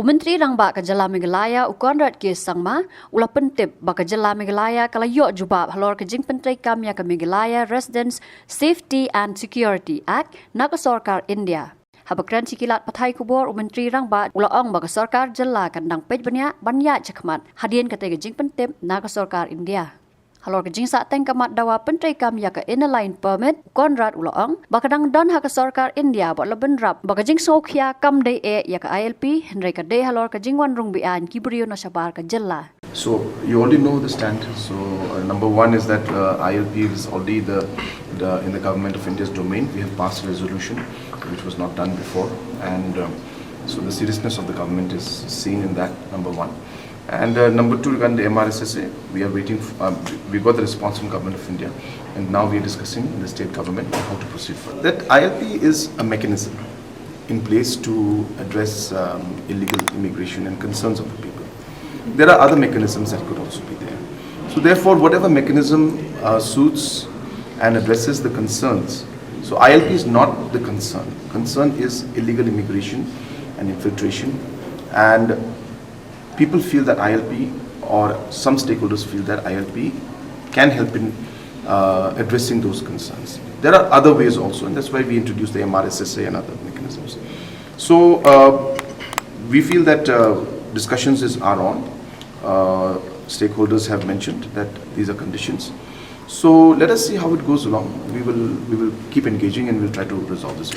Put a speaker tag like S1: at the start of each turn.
S1: Menteri Rang ba Kajala Meghalaya ukonrat ke sangma ula pentip ba Kajala Meghalaya kalayo jubab halor ke jing penteri kamya ke Meghalaya Residents Safety and Security Act na ke Sarkar India. Habakran cikilat pathai kubor Menteri Rang ba ula ong ba ke Sarkar Jala kandang pej banyak cekmat hadian kate ke jing pentip na ke Sarkar India. Halor ke jing sa teng kamat dawa penteri kamya ke inline permit konrat ula ong ba kadang don ha ke Sarkar India ba leben rap ba ke jingsngewkhia kam dei ya ke ILP hynrei ke dei halor ke jingwan rung beaiñ Kyrwoh na sabar ke Jala.
S2: So you already know the stand. So number one is that ILP is already in the government of India's domain. We have passed a resolution which was not done before, and so the seriousness of the government is seen in that. Number one, and number two, regarding the MRSSA, we are waiting. We got the response from Government of India, and now we are discussing in the state government on how to proceed further. That ILP is a mechanism in place to address illegal immigration and concerns of the people. There are other mechanisms that could also be there. So therefore, whatever mechanism suits and addresses the concerns. So ILP is not the concern. Concern is illegal immigration and infiltration. And people feel that ILP, or some stakeholders feel that ILP can help in addressing those concerns. There are other ways also, and that's why we introduced the MRSSA and other mechanisms. So we feel that discussions are on. Stakeholders have mentioned that these are conditions. So let us see how it goes along. We will keep engaging and we'll try to resolve this.